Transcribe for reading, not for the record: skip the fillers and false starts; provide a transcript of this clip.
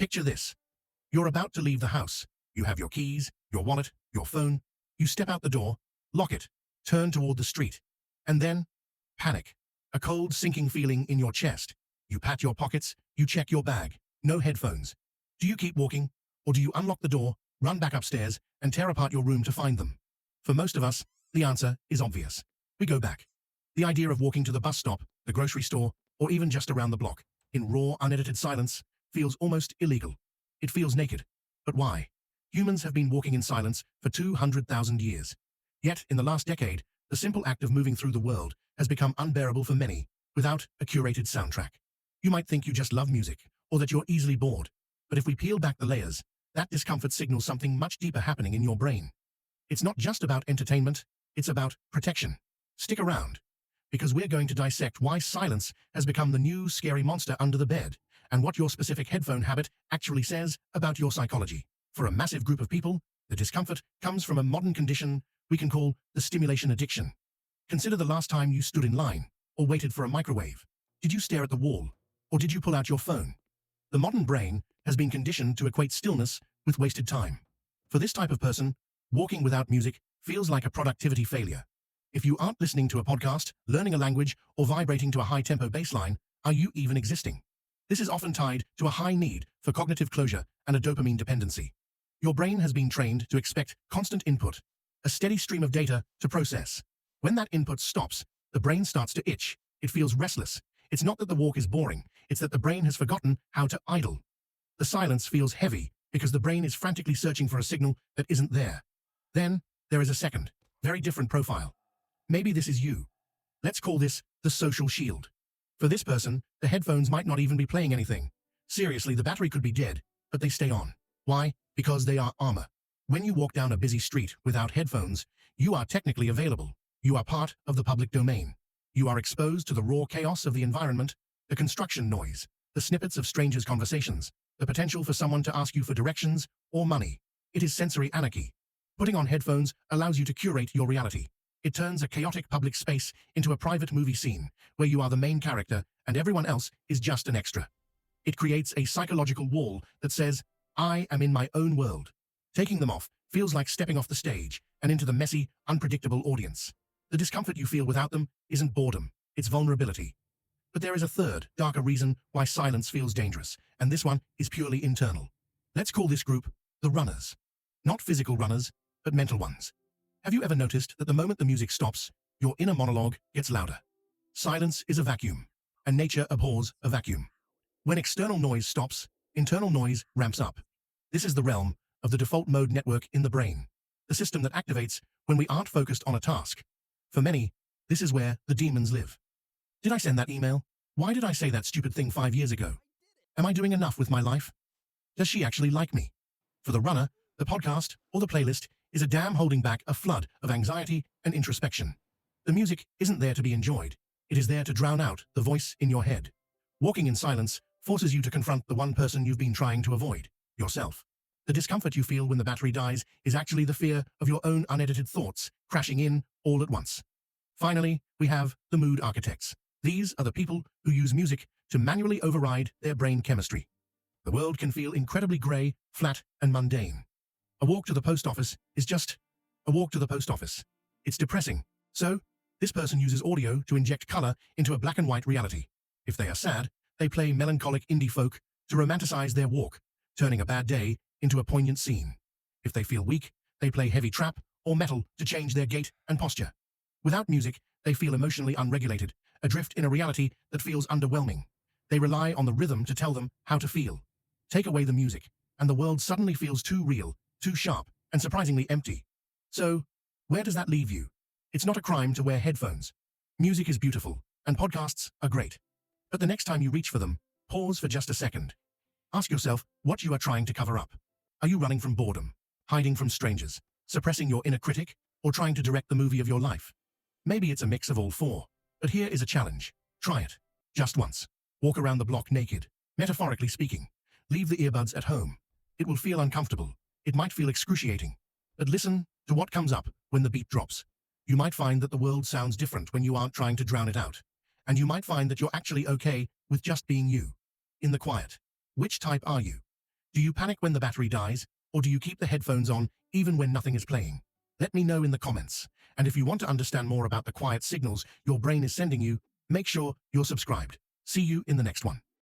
Picture this. You're about to leave the house. You have your keys, your wallet, your phone. You step out the door, lock it, turn toward the street. And then, panic. A cold, sinking feeling in your chest. You pat your pockets, you check your bag. No headphones. Do you keep walking, or do you unlock the door, run back upstairs, and tear apart your room to find them? For most of us, the answer is obvious. We go back. The idea of walking to the bus stop, the grocery store, or even just around the block, in raw, unedited silence, feels almost illegal. It feels naked. But why? Humans have been walking in silence for 200,000 years. Yet, in the last decade, the simple act of moving through the world has become unbearable for many, without a curated soundtrack. You might think you just love music, or that you're easily bored. But if we peel back the layers, that discomfort signals something much deeper happening in your brain. It's not just about entertainment, it's about protection. Stick around, because we're going to dissect why silence has become the new scary monster under the bed, and what your specific headphone habit actually says about your psychology. For a massive group of people, the discomfort comes from a modern condition we can call the stimulation addiction. Consider the last time you stood in line, or waited for a microwave. Did you stare at the wall, or did you pull out your phone? The modern brain has been conditioned to equate stillness with wasted time. For this type of person, walking without music feels like a productivity failure. If you aren't listening to a podcast, learning a language, or vibrating to a high-tempo bass line, are you even existing? This is often tied to a high need for cognitive closure and a dopamine dependency. Your brain has been trained to expect constant input, a steady stream of data to process. When that input stops, the brain starts to itch. It feels restless. It's not that the walk is boring, it's that the brain has forgotten how to idle. The silence feels heavy because the brain is frantically searching for a signal that isn't there. Then, there is a second, very different profile. Maybe this is you. Let's call this the social shield. For this person, the headphones might not even be playing anything. Seriously, the battery could be dead, but they stay on. Why? Because they are armor. When you walk down a busy street without headphones, you are technically available. You are part of the public domain. You are exposed to the raw chaos of the environment, the construction noise, the snippets of strangers' conversations, the potential for someone to ask you for directions or money. It is sensory anarchy. Putting on headphones allows you to curate your reality. It turns a chaotic public space into a private movie scene, where you are the main character and everyone else is just an extra. It creates a psychological wall that says, I am in my own world. Taking them off feels like stepping off the stage and into the messy, unpredictable audience. The discomfort you feel without them isn't boredom, it's vulnerability. But there is a third, darker reason why silence feels dangerous, and this one is purely internal. Let's call this group the runners. Not physical runners, but mental ones. Have you ever noticed that the moment the music stops, your inner monologue gets louder? Silence is a vacuum, and nature abhors a vacuum. When external noise stops, internal noise ramps up. This is the realm of the default mode network in the brain, the system that activates when we aren't focused on a task. For many, this is where the demons live. Did I send that email? Why did I say that stupid thing 5 years ago? Am I doing enough with my life? Does she actually like me? For the runner, the podcast or the playlist is a dam holding back a flood of anxiety and introspection. The music isn't there to be enjoyed. It is there to drown out the voice in your head. Walking in silence forces you to confront the one person you've been trying to avoid, yourself. The discomfort you feel when the battery dies is actually the fear of your own unedited thoughts crashing in all at once. Finally, we have the mood architects. These are the people who use music to manually override their brain chemistry. The world can feel incredibly grey, flat, and mundane. A walk to the post office is just a walk to the post office. It's depressing. So, this person uses audio to inject color into a black and white reality. If they are sad, they play melancholic indie folk to romanticize their walk, turning a bad day into a poignant scene. If they feel weak, they play heavy trap or metal to change their gait and posture. Without music, they feel emotionally unregulated, adrift in a reality that feels underwhelming. They rely on the rhythm to tell them how to feel. Take away the music, and the world suddenly feels too real, too sharp, and surprisingly empty. So, where does that leave you? It's not a crime to wear headphones. Music is beautiful, and podcasts are great. But the next time you reach for them, pause for just a second. Ask yourself what you are trying to cover up. Are you running from boredom, hiding from strangers, suppressing your inner critic, or trying to direct the movie of your life? Maybe it's a mix of all four. But here is a challenge. Try it. Just once. Walk around the block naked, metaphorically speaking. Leave the earbuds at home. It will feel uncomfortable. It might feel excruciating. But listen to what comes up when the beat drops. You might find that the world sounds different when you aren't trying to drown it out. And you might find that you're actually okay with just being you. In the quiet. Which type are you? Do you panic when the battery dies, or do you keep the headphones on even when nothing is playing? Let me know in the comments. And if you want to understand more about the quiet signals your brain is sending you, make sure you're subscribed. See you in the next one.